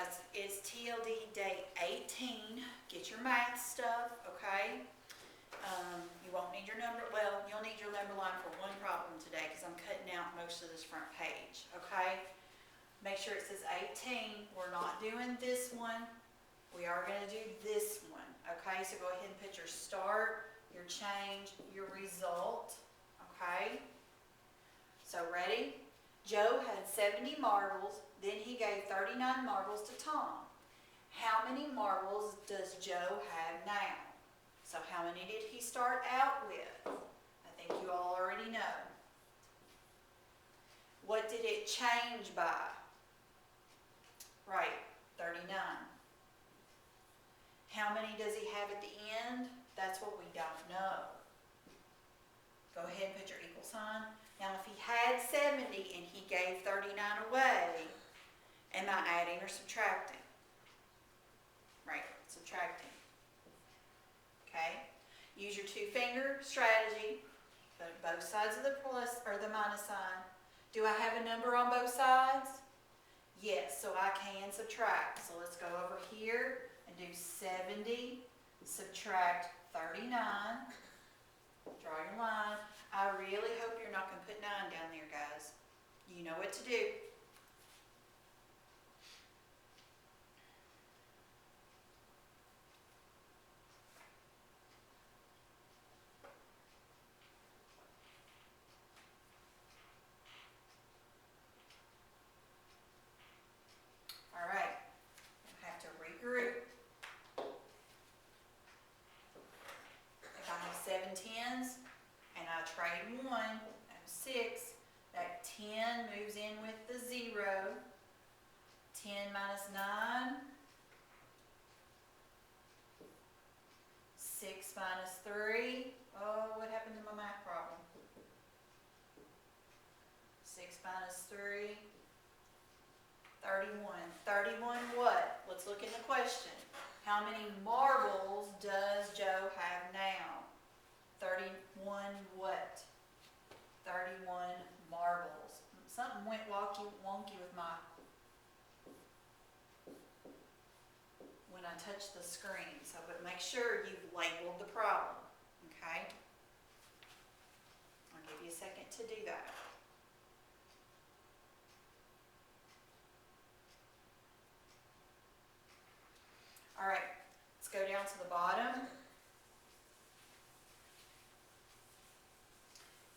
guys, it's TLD day 18. Get your math stuff, okay? You won't need your number, well, you'll need your number line for one problem today because I'm cutting out most of this front page, okay? Make sure it says 18. We're not doing this one. We are going to do this one, okay? So go ahead and put your start, your change, your result, okay? So ready? Joe had 70 marbles, then he gave 39 marbles to Tom. How many marbles does Joe have now? So how many did he start out with? I think you all already know. What did it change by? Right, 39. How many does he have at the end? That's what we don't know. Go ahead and put your equal sign. Now if he had 70 and he gave 39 away, am I adding or subtracting? Right, subtracting. Okay? Use your two-finger strategy. Put both sides of the plus or the minus sign. Do I have a number on both sides? Yes, so I can subtract. So let's go over here and do 70, subtract 39. Draw your line. I really hope you're not going to put 9 down there, guys. You know what to do. All right. I have to regroup. If I have 7 10s and I trade 1, I have 6, that 10 moves in with the 0. 10 minus 9, 6 minus 3. Oh, what happened to my math problem? 6 minus 3, 31. 31 what? Let's look in the question. How many marbles does Joe have now? 31 what? 31 marbles. Something went wonky with my, when I touched the screen. So, but make sure you've labeled the problem, okay? I'll give you a second to do that. All right, let's go down to the bottom.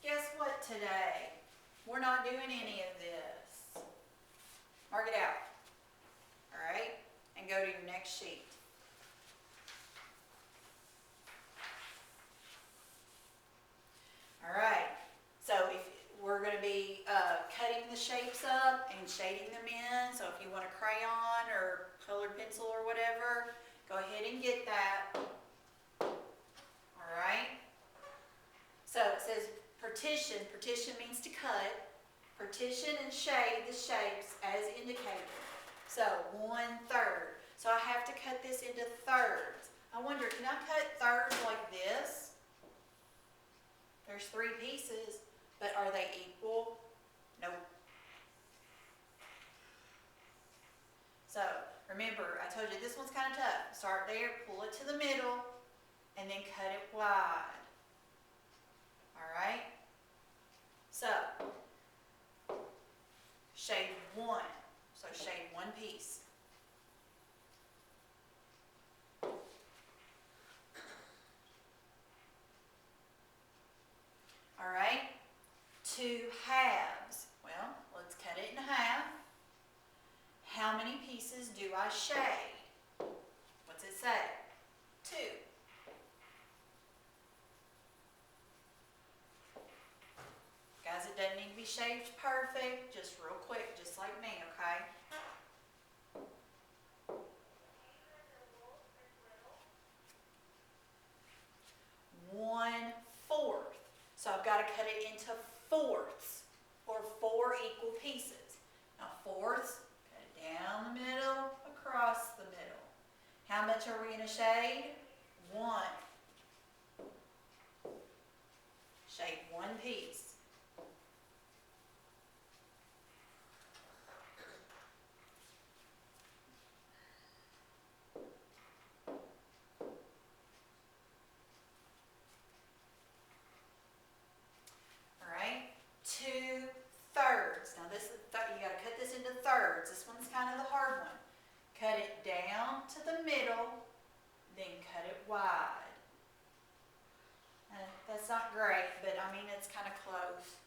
Guess what today? We're not doing any of this. Mark it out. All right, and go to your next sheet. All right, so if we're going to be cutting the shapes up and shading them in, so if you want a crayon or colored pencil or whatever, go ahead and get that. All right, so it says partition. Partition means to cut. Partition and shade the shapes as indicated. So 1/3. So I have to cut this into thirds. I wonder, can I cut thirds like this? There's 3 pieces, but are they equal? Nope. So remember, I told you this one's kind of tough. Start there, pull it to the middle, and then cut it wide. All right? So, shade 1. So shade 1 piece. All right? 2 halves. Well, let's cut it in half. How many pieces do I shade? What's it say? 2. Guys, it doesn't need to be shaped perfect, just real quick, just like me, okay? One-fourth. So I've got to cut it into fourths, or 4 equal pieces. Now fourths, cut it down the middle, across the middle. How much are we going to shade? 1. Shade 1 piece. cut it down to the middle, then cut it wide. That's not great, but I mean, it's kind of close.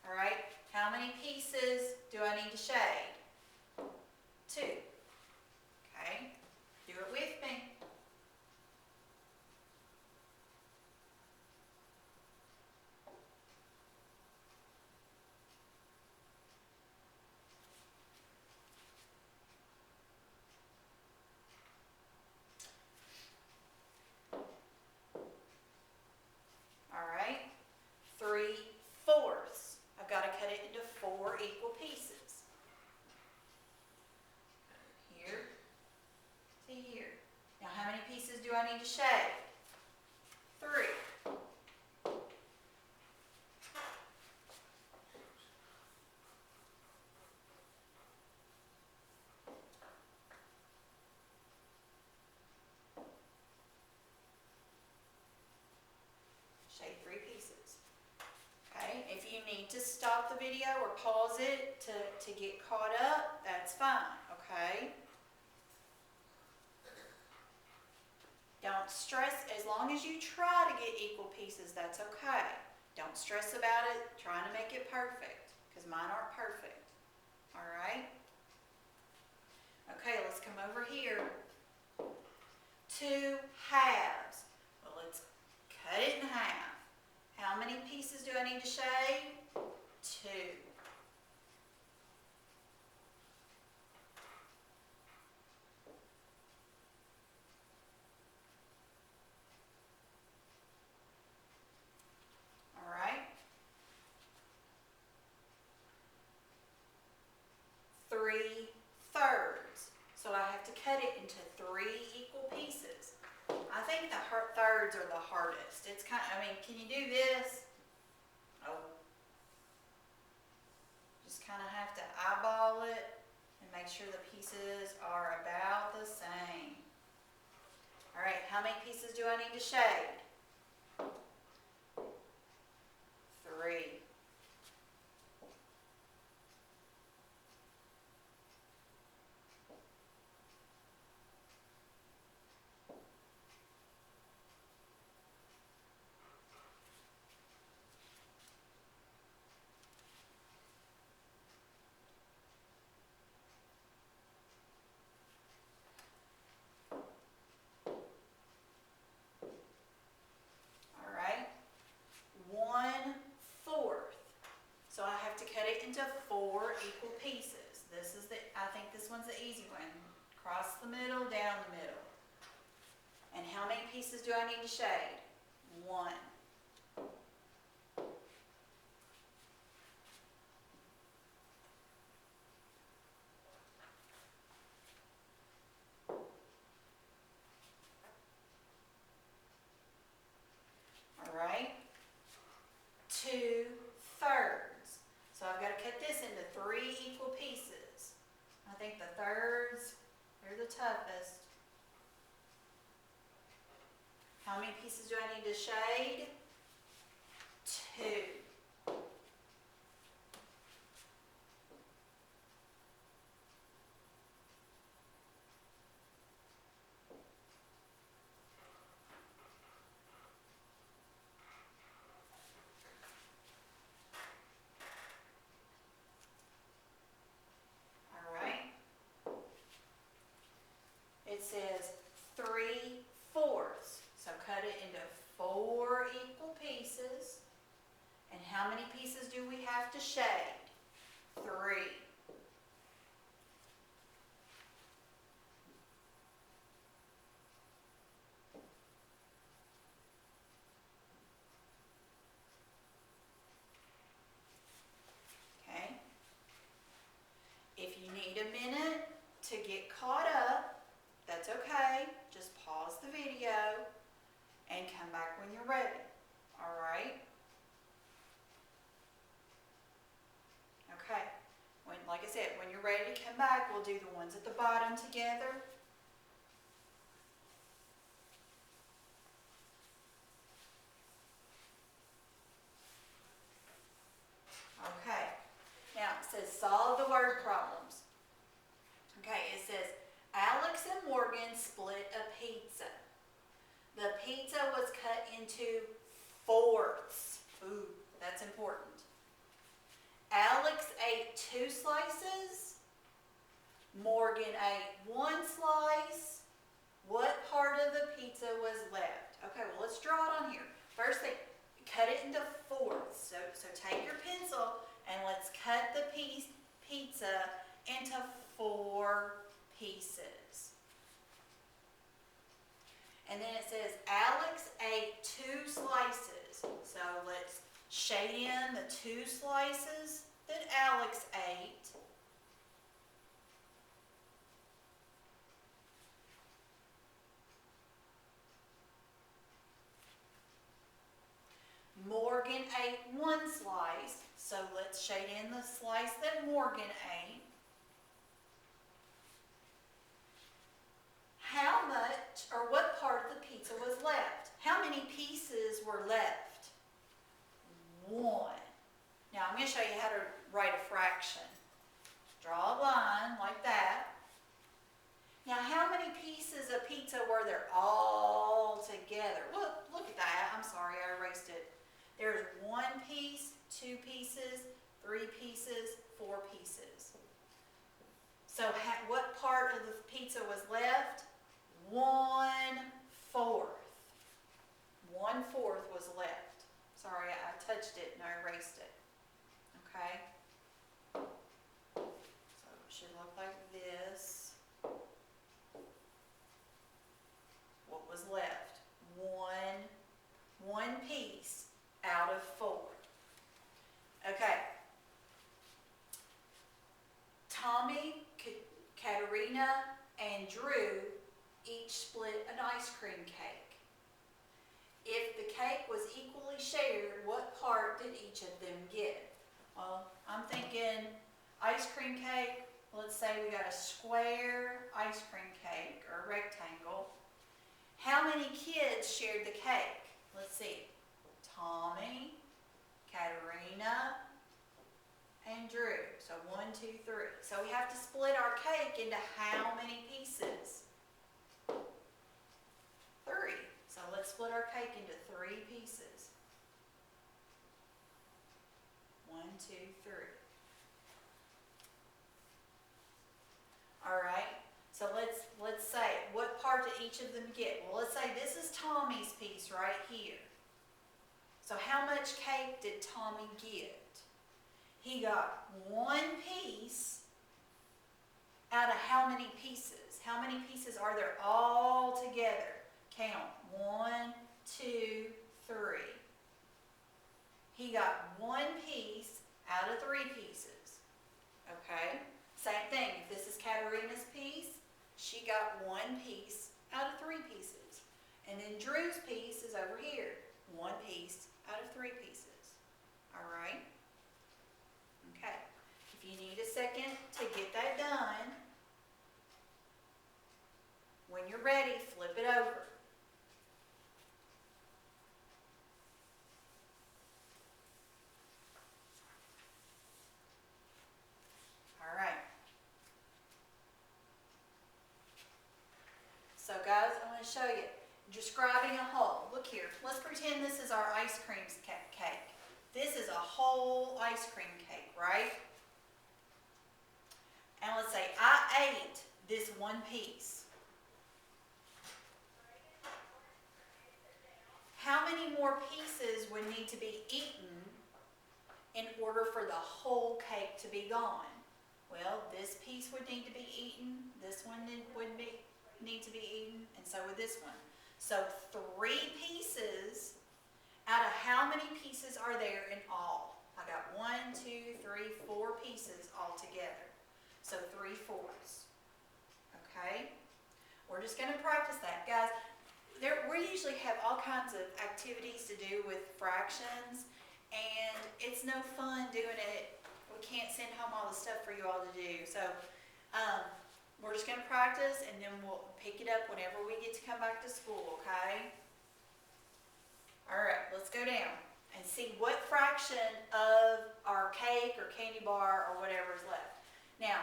All right, how many pieces do I need to shade? 2. Okay, do it with me. All right, 3/4. I've got to cut it into 4 equal pieces. Here to here. Now, how many pieces do I need to shade? 3. Shade 3 pieces. Okay, if you need to stop the video or pause it to get caught up, that's fine, okay? Don't stress, as long as you try to get equal pieces, that's okay. Don't stress about it, trying to make it perfect, because mine aren't perfect, all right? Okay, let's come over here. 2 halves. Well, let's cut it in half. How many pieces do I need to shade? 2. All right. 3/3. So I have to cut it into 3 equal pieces. I think the thirds are the hardest. It's kind of, I mean, can you do this? Oh. Just kind of have to eyeball it and make sure the pieces are about the same. All right, how many pieces do I need to shade? 3. All right, 1/4. So I have to cut it into 4 equal pieces. This is I think this one's the easy one. Across the middle, down the middle. And how many pieces do I need to shade? 1. All right, 2/3. So I've got to cut this into 3 equal pieces. I think the thirds, they're the toughest. How many pieces do I need to shade? 2. All right. It says 3/4. So cut it into 4 equal pieces. And how many pieces do we have to shade? 3. Okay. If you need a minute to get caught up, that's okay. Just pause the video and come back when you're ready. All right? Okay. Like I said, when you're ready to come back, we'll do the ones at the bottom together. Okay. Now it says solve the word problems. Okay, it says Alex into fourths. Ooh, that's important. Alex ate 2 slices. Morgan ate 1 slice. What part of the pizza was left? Okay, well, let's draw it on here. First thing, cut it into fourths. So take your pencil and let's cut the pizza into 4 pieces. And then it says Alex ate 2 slices. So let's shade in the 2 slices that Alex ate. Morgan ate 1 slice, so let's shade in the slice that Morgan ate. How much, or what part of the pizza was left? How many pieces were left? 1. Now I'm going to show you how to write a fraction. Draw a line like that. Now how many pieces of pizza were there all together? Look at that. I'm sorry, I erased it. There's 1 piece, 2 pieces, 3 pieces, 4 pieces. So what part of the pizza was left? 1/4. 1/4 was left. Sorry, I touched it and I erased it. Okay? So it should look like this. What was left? One piece out of 4. Okay. Tommy, Katerina, and Drew each split an ice cream cake. If the cake was equally shared, what part did each of them get? Well, I'm thinking ice cream cake. Let's say we got a square ice cream cake or a rectangle. How many kids shared the cake? Let's see. Tommy, Katerina, and Drew. So 1, 2, 3. So we have to split our cake into how many pieces? 3. So let's split our cake into 3 pieces. 1, 2, 3. All right. So let's say what part did each of them get? Well, let's say this is Tommy's piece right here. So how much cake did Tommy get? He got 1 piece out of how many pieces? How many pieces are there all together? Count. 1, 2, 3. He got 1 piece out of 3 pieces. Okay? Same thing. If this is Katerina's piece, she got 1 piece out of 3 pieces. And then Drew's piece is over here. 1 piece out of 3 pieces. All right? Okay. If you need a second to get that done, when you're ready, flip it over. All right. So guys, I'm going to show you. Describing a whole. Look here. Let's pretend this is our ice cream cake. This is a whole ice cream cake, right? And let's say I ate this 1 piece. How many more pieces would need to be eaten in order for the whole cake to be gone? Well, this piece would need to be eaten. This one would need to be eaten, and so would this one. So 3 pieces out of how many pieces are there in all? I got 1, 2, 3, 4 pieces all together. So 3/4. Okay? We're just going to practice that. Guys, we usually have all kinds of activities to do with fractions, and it's no fun doing it. We can't send home all the stuff for you all to do. So we're just going to practice, and then we'll pick it up whenever we get to come back to school, okay? All right, let's go down and see what fraction of our cake or candy bar or whatever is left. Now,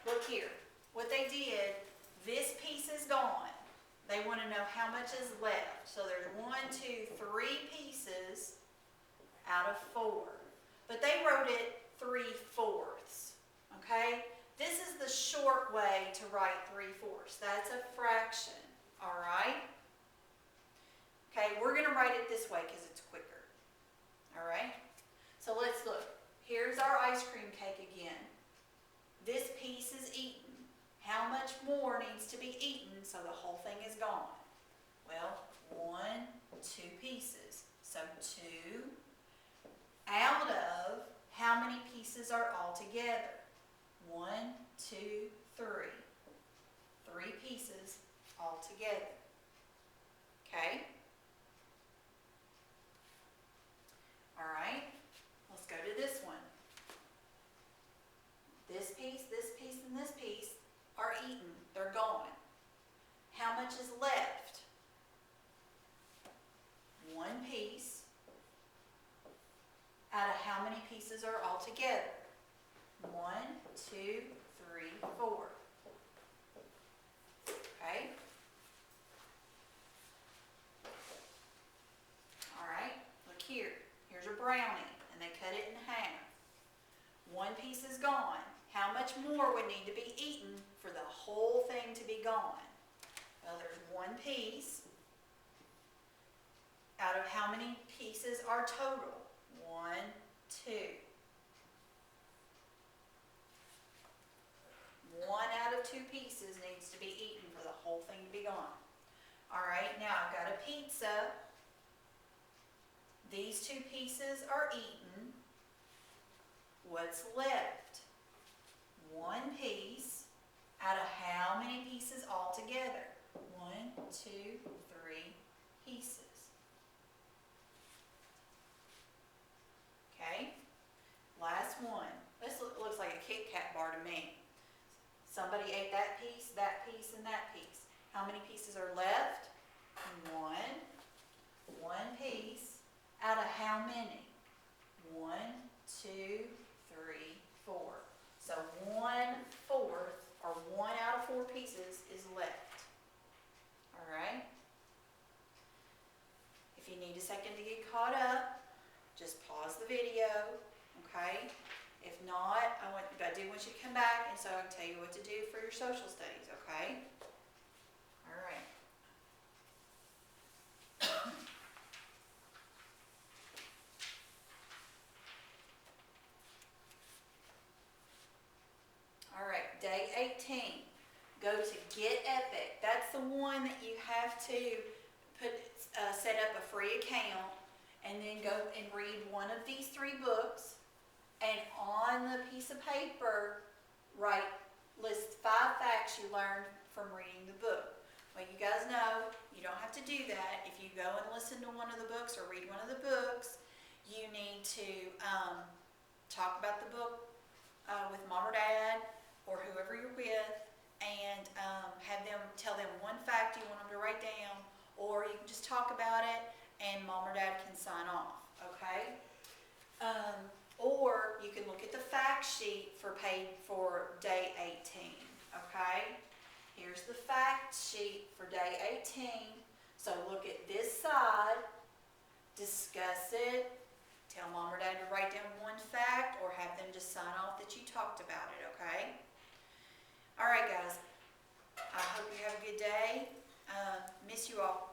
look here. What they did, this piece is gone. they want to know how much is left. So there's 1, 2, 3 pieces out of 4. But they wrote it 3/4, okay? This is the short way to write 3/4. That's a fraction, all right? Okay, we're going to write it this way because it's quicker, all right? So let's look. Here's our ice cream cake again. This piece is eaten. How much more needs to be eaten so the whole thing is gone? Well, 1, 2 pieces. So 2 out of how many pieces are all together? 1, 2, 3. 3 pieces all together. Okay? All right, let's go to this one. This piece, and this piece are eaten. They're gone. How much is left? 1 piece out of how many pieces are all together? 1, 2, 3, 4. Okay? All right, look here. Here's a brownie, and they cut it in half. 1 piece is gone. How much more would need to be eaten for the whole thing to be gone? Well, there's 1 piece. Out of how many pieces are total? 1, 2. 1 out of 2 pieces needs to be eaten for the whole thing to be gone. All right, now I've got a pizza. These 2 pieces are eaten. What's left? 1 piece out of how many pieces altogether? 1, 2, 3 pieces. Okay, last one. This looks like a Kit Kat bar to me. Somebody ate that piece, and that piece. How many pieces are left? 1. 1 piece out of how many? 1, 2, 3, 4. So 1/4, or 1 out of 4 pieces is left. All right? If you need a second to get caught up, just pause the video, okay? If not, I do want you to come back, and so I can tell you what to do for your social studies, okay? All right. All right, day 18. Go to Get Epic. That's the one that you have to set up a free account, and then go and read one of these 3 books. And on the piece of paper, list 5 facts you learned from reading the book. Well, you guys know you don't have to do that. If you go and listen to one of the books or read one of the books, you need to talk about the book with mom or dad or whoever you're with, and have them tell them 1 fact you want them to write down, or you can just talk about it and mom or dad can sign off, okay? Or you can look at the fact sheet for day 18, okay? Here's the fact sheet for day 18. So look at this side, discuss it, tell mom or dad to write down 1 fact, or have them just sign off that you talked about it, okay? All right, guys. I hope you have a good day. Miss you all.